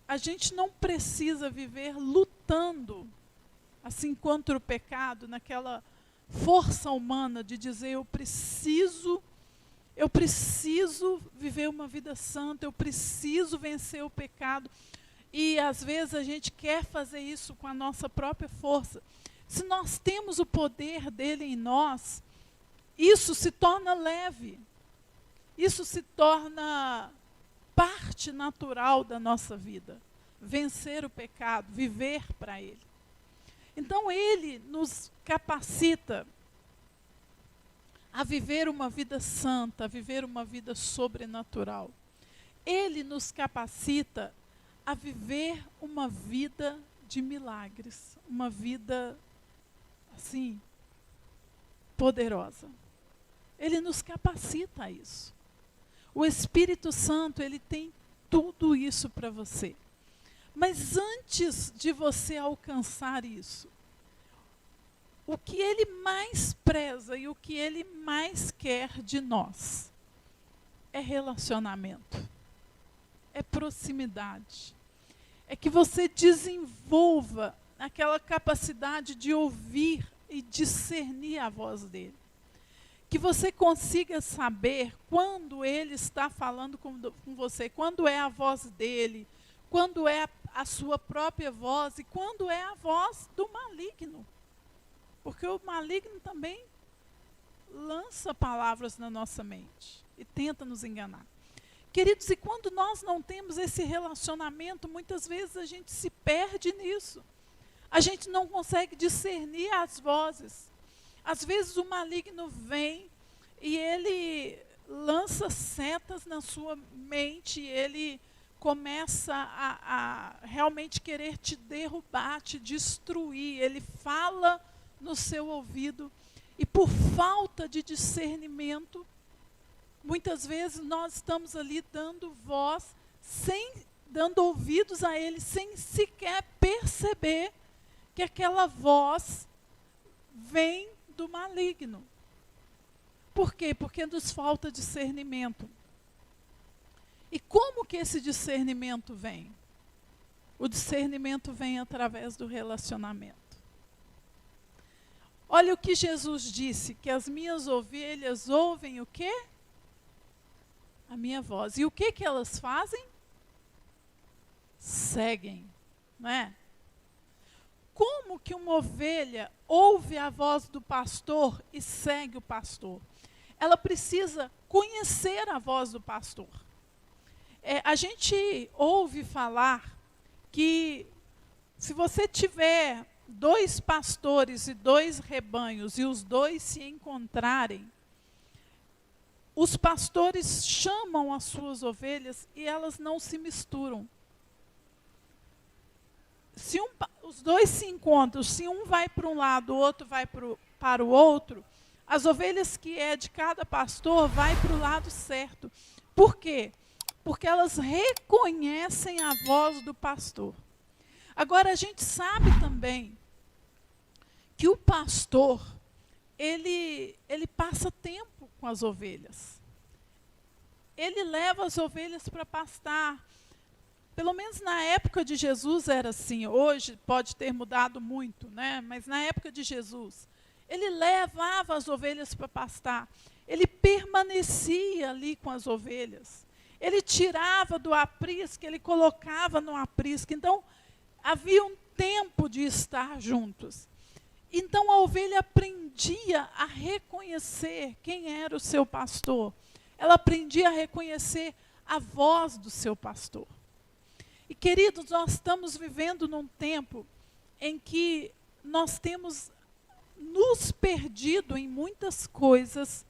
a gente não precisa viver lutando assim contra o pecado, naquela força humana de dizer eu preciso viver uma vida santa, eu preciso vencer o pecado. E às vezes a gente quer fazer isso com a nossa própria força. Se nós temos o poder dele em nós, isso se torna leve. Isso se torna parte natural da nossa vida. Vencer o pecado, viver para ele. Então ele nos capacita a viver uma vida santa, a viver uma vida sobrenatural. Ele nos capacita a viver uma vida de milagres, uma vida assim poderosa. Ele nos capacita a isso. O Espírito Santo, ele tem tudo isso para você. Mas antes de você alcançar isso, o que ele mais preza e o que ele mais quer de nós é relacionamento, é proximidade. É que você desenvolva aquela capacidade de ouvir e discernir a voz dele. Que você consiga saber quando ele está falando com você, quando é a voz dele, quando é a sua própria voz e quando é a voz do maligno. Porque o maligno também lança palavras na nossa mente e tenta nos enganar. Queridos, e quando nós não temos esse relacionamento, muitas vezes a gente se perde nisso. A gente não consegue discernir as vozes. Às vezes o maligno vem e ele lança setas na sua mente, ele começa a realmente querer te derrubar, te destruir. Ele fala no seu ouvido e por falta de discernimento, muitas vezes nós estamos ali dando voz, dando ouvidos a ele, sem sequer perceber que aquela voz vem do maligno. Por quê? Porque nos falta discernimento. E como que esse discernimento vem? O discernimento vem através do relacionamento. Olha o que Jesus disse, que as minhas ovelhas ouvem o quê? A minha voz. E o que que elas fazem? Seguem, não é? Como que uma ovelha ouve a voz do pastor e segue o pastor? Ela precisa conhecer a voz do pastor. A gente ouve falar que se você tiver 2 pastores e 2 rebanhos e os 2 se encontrarem, os pastores chamam as suas ovelhas e elas não se misturam. Se os 2 se encontram, se um vai para um lado, o outro vai para o outro, as ovelhas que é de cada pastor vai para o lado certo. Por quê? Porque elas reconhecem a voz do pastor. Agora a gente sabe também que o pastor, ele passa tempo com as ovelhas. Ele leva as ovelhas para pastar. Pelo menos na época de Jesus era assim. Hoje pode ter mudado muito, né? Mas na época de Jesus, ele levava as ovelhas para pastar. Ele permanecia ali com as ovelhas. Ele tirava do aprisco, ele colocava no aprisco. Então, havia um tempo de estar juntos. Então, a ovelha aprendia a reconhecer quem era o seu pastor. Ela aprendia a reconhecer a voz do seu pastor. E, queridos, nós estamos vivendo num tempo em que nós temos nos perdido em muitas coisas,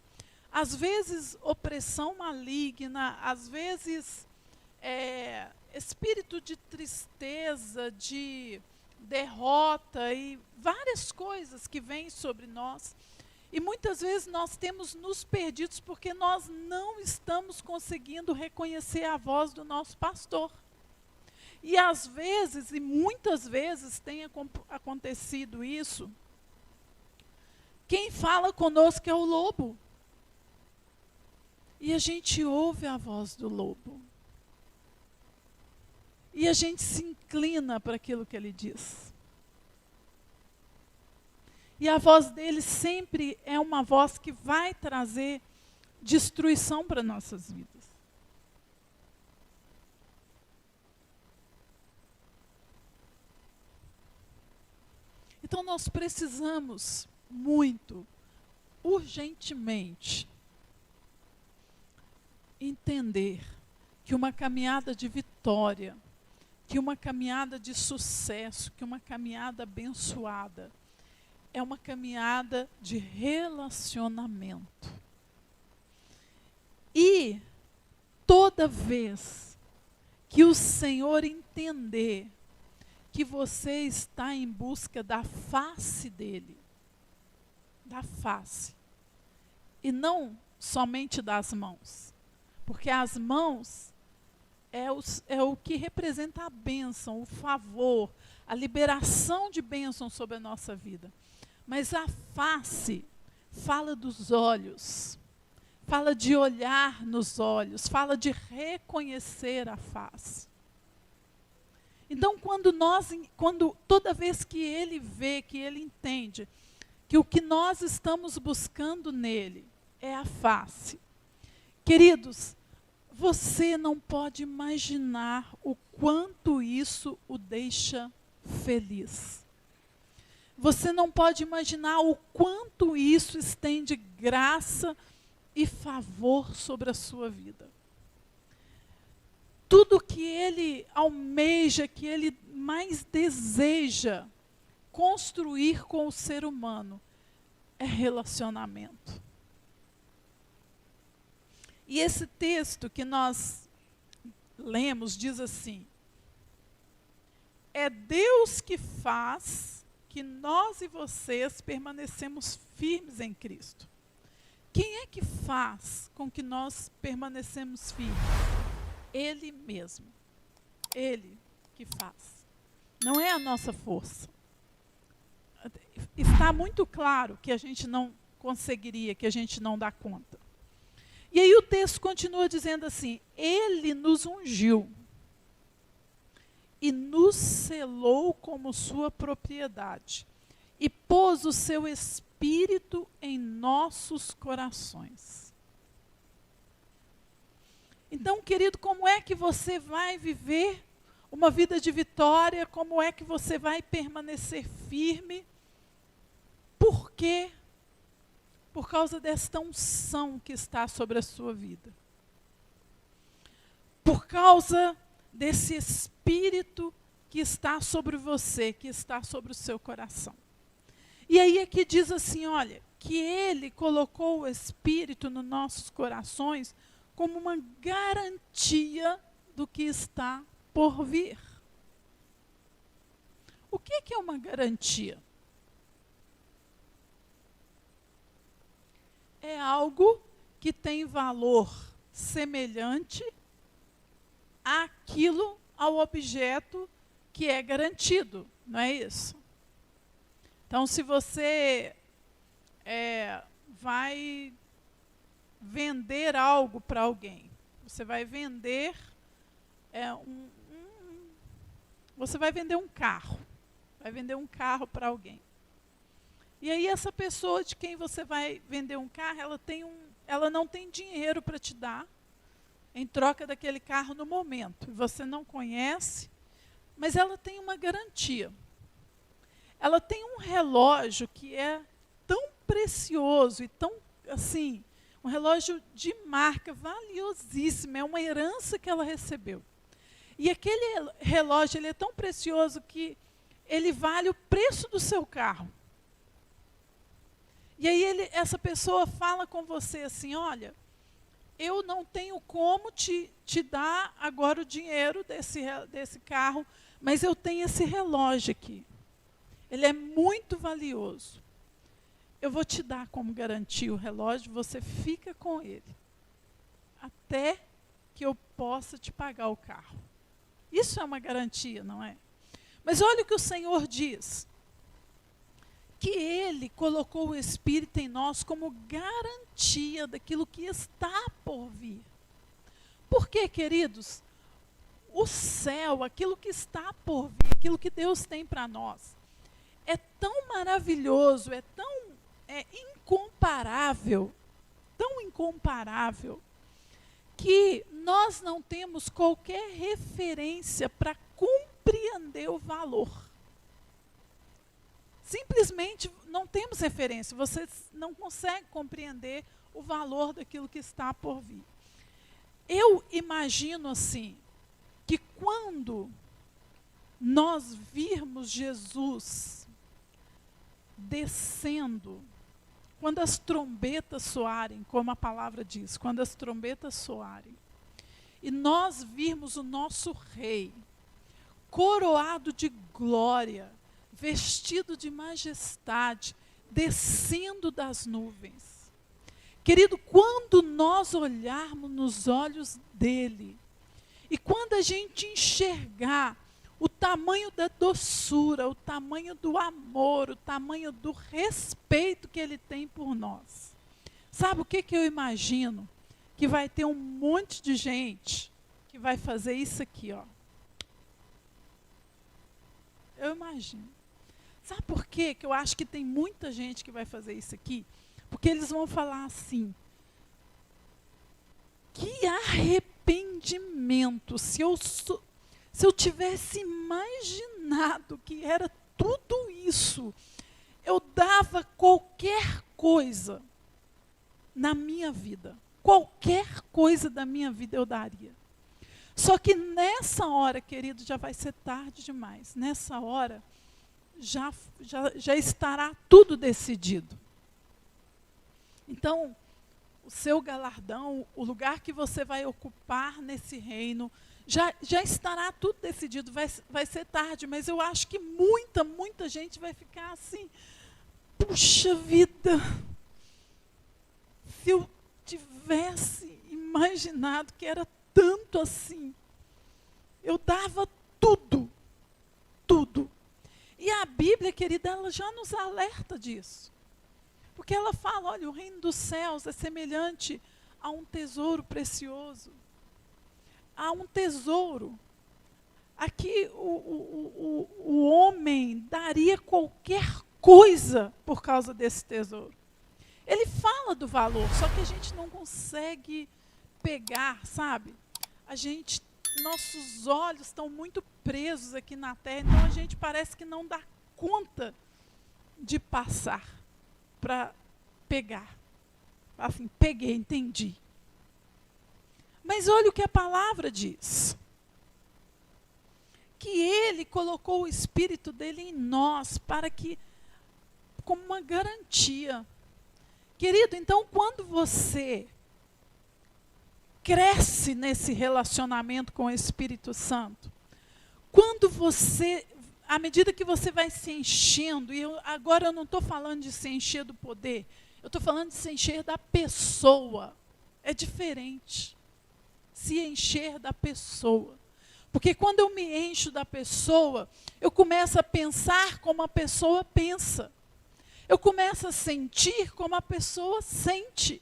às vezes opressão maligna, às vezes espírito de tristeza, de derrota e várias coisas que vêm sobre nós. E muitas vezes nós temos nos perdidos porque nós não estamos conseguindo reconhecer a voz do nosso pastor. E às vezes, e muitas vezes tem acontecido isso, quem fala conosco é o lobo. E a gente ouve a voz do lobo. e a gente se inclina para aquilo que ele diz. E a voz dele sempre é uma voz que vai trazer destruição para nossas vidas. Então nós precisamos muito, urgentemente, entender que uma caminhada de vitória, que uma caminhada de sucesso, que uma caminhada abençoada, é uma caminhada de relacionamento. E toda vez que o Senhor entender que você está em busca da face dele, da face, e não somente das mãos, porque as mãos é o que representa a bênção, o favor, a liberação de bênção sobre a nossa vida. Mas a face fala dos olhos, fala de olhar nos olhos, fala de reconhecer a face. Então, toda vez que ele vê, que ele entende, que o que nós estamos buscando nele é a face. Queridos, você não pode imaginar o quanto isso o deixa feliz. Você não pode imaginar o quanto isso estende graça e favor sobre a sua vida. Tudo que ele almeja, que ele mais deseja construir com o ser humano é relacionamento. E esse texto que nós lemos diz assim: é Deus que faz que nós e vocês permanecemos firmes em Cristo. Quem é que faz com que nós permanecemos firmes? Ele mesmo. Ele que faz. Não é a nossa força. Está muito claro que a gente não conseguiria, que a gente não dá conta. E aí o texto continua dizendo assim: ele nos ungiu e nos selou como sua propriedade e pôs o seu Espírito em nossos corações. Então, querido, como é que você vai viver uma vida de vitória? Como é que você vai permanecer firme? Por quê? Por causa desta unção que está sobre a sua vida. Por causa desse Espírito que está sobre você, que está sobre o seu coração. E aí aqui diz assim, olha, que ele colocou o Espírito nos nossos corações como uma garantia do que está por vir. O que é uma garantia? É algo que tem valor semelhante àquilo, ao objeto que é garantido, não é isso? Então, se você vai vender algo para alguém, você vai vender você vai vender um carro, para alguém. E aí essa pessoa de quem você vai vender um carro, ela não tem dinheiro para te dar em troca daquele carro no momento. Você não conhece, mas ela tem uma garantia. Ela tem um relógio que é tão precioso e tão, assim, um relógio de marca valiosíssima, é uma herança que ela recebeu. E aquele relógio, ele é tão precioso que ele vale o preço do seu carro. E aí essa pessoa fala com você assim, olha, eu não tenho como te dar agora o dinheiro desse carro, mas eu tenho esse relógio aqui. Ele é muito valioso. Eu vou te dar como garantia o relógio, você fica com ele. Até que eu possa te pagar o carro. Isso é uma garantia, não é? Mas olha o que o Senhor diz. Que Ele colocou o Espírito em nós como garantia daquilo que está por vir. Por quê, queridos? o céu, aquilo que está por vir, aquilo que Deus tem para nós, é tão maravilhoso, é tão incomparável, que nós não temos qualquer referência para compreender o valor. Simplesmente não temos referência, você não consegue compreender o valor daquilo que está por vir. Eu imagino assim, que quando nós virmos Jesus descendo, quando as trombetas soarem, como a palavra diz, quando as trombetas soarem, e nós virmos o nosso Rei, coroado de glória, vestido de majestade, descendo das nuvens. Querido, quando nós olharmos nos olhos dele, e quando a gente enxergar o tamanho da doçura, o tamanho do amor, o tamanho do respeito que ele tem por nós, sabe o que eu imagino? Que vai ter um monte de gente que vai fazer isso aqui, ó. Eu imagino. Sabe por quê que eu acho que tem muita gente que vai fazer isso aqui? Porque eles vão falar assim: que arrependimento, se eu tivesse imaginado que era tudo isso, eu dava qualquer coisa na minha vida. Qualquer coisa da minha vida eu daria. Só que nessa hora, querido, já vai ser tarde demais. Nessa hora, já estará tudo decidido. Então, o seu galardão, o lugar que você vai ocupar nesse reino, já estará tudo decidido. Vai ser tarde, mas eu acho que muita gente vai ficar assim: puxa vida, se eu tivesse imaginado que era tanto assim, eu dava tudo. E a Bíblia, querida, ela já nos alerta disso. Porque ela fala, olha, o reino dos céus é semelhante a um tesouro precioso. A um tesouro. Aqui o homem daria qualquer coisa por causa desse tesouro. Ele fala do valor, só que a gente não consegue pegar, sabe? Nossos olhos estão muito presos aqui na terra, então a gente parece que não dá conta de passar para pegar. Assim, peguei, entendi. Mas olha o que a palavra diz. Que ele colocou o Espírito dele em nós para que, como uma garantia. Querido, então quando você cresce nesse relacionamento com o Espírito Santo, quando você, à medida que você vai se enchendo, e agora eu não estou falando de se encher do poder, eu estou falando de se encher da pessoa. É diferente. Se encher da pessoa. Porque quando eu me encho da pessoa, eu começo a pensar como a pessoa pensa. Eu começo a sentir como a pessoa sente.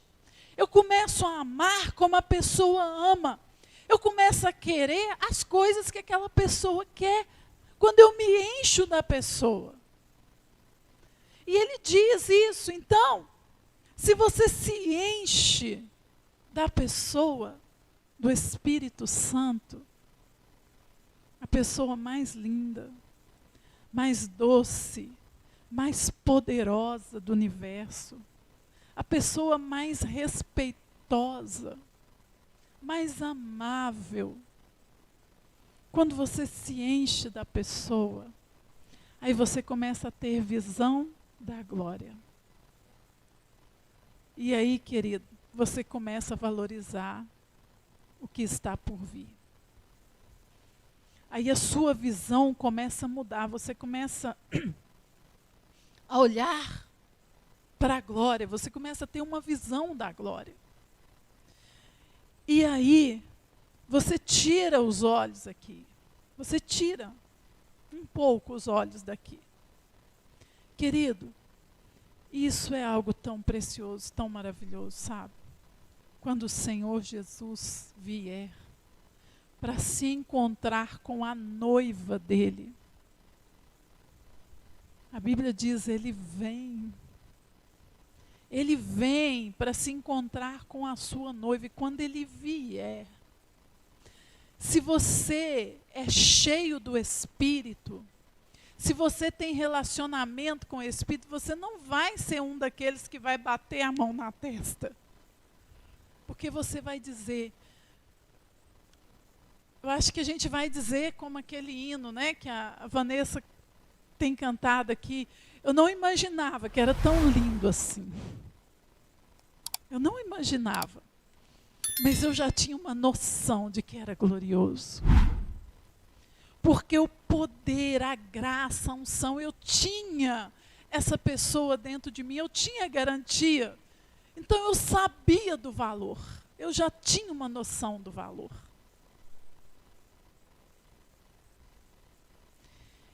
Eu começo a amar como a pessoa ama. Eu começo a querer as coisas que aquela pessoa quer. Quando eu me encho da pessoa. E ele diz isso. Então, se você se enche da pessoa, do Espírito Santo, a pessoa mais linda, mais doce, mais poderosa do universo, a pessoa mais respeitosa, mais amável. Quando você se enche da pessoa, aí você começa a ter visão da glória. E aí, querido, você começa a valorizar o que está por vir. Aí a sua visão começa a mudar, você começa a olhar para a glória, você começa a ter uma visão da glória. E aí, você tira os olhos aqui, você tira um pouco os olhos daqui. Querido, isso é algo tão precioso, tão maravilhoso, sabe? Quando o Senhor Jesus vier, para se encontrar com a noiva dele. A Bíblia diz, ele vem. Ele vem para se encontrar com a sua noiva. E quando ele vier, se você é cheio do Espírito, se você tem relacionamento com o Espírito, você não vai ser um daqueles que vai bater a mão na testa. Porque você vai dizer, eu acho que a gente vai dizer como aquele hino, né, que a Vanessa tem cantado aqui. Eu não imaginava que era tão lindo assim. Eu não imaginava. Mas eu já tinha uma noção de que era glorioso. Porque o poder, a graça, a unção, eu tinha essa pessoa dentro de mim, eu tinha garantia. Então eu sabia do valor. Eu já tinha uma noção do valor.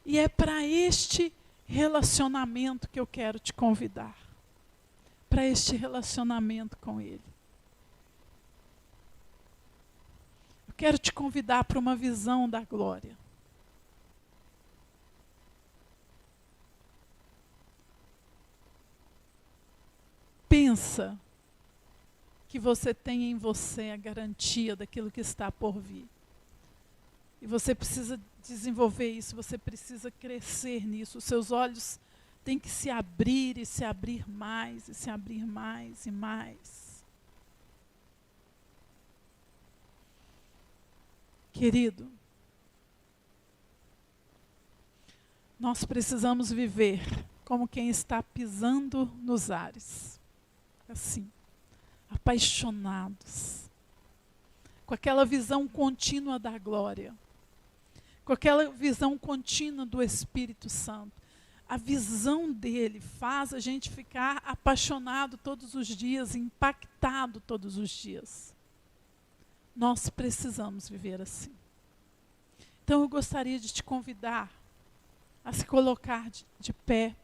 E é para este relacionamento que eu quero te convidar. Para este relacionamento com Ele. Eu quero te convidar para uma visão da glória. Pensa que você tem em você a garantia daquilo que está por vir. E você precisa desenvolver isso, você precisa crescer nisso. Os seus olhos têm que se abrir e se abrir mais, e se abrir mais e mais. Querido, nós precisamos viver como quem está pisando nos ares. Assim, apaixonados, com aquela visão contínua da glória, com aquela visão contínua do Espírito Santo. A visão dele faz a gente ficar apaixonado todos os dias, impactado todos os dias. Nós precisamos viver assim. Então eu gostaria de te convidar a se colocar de pé.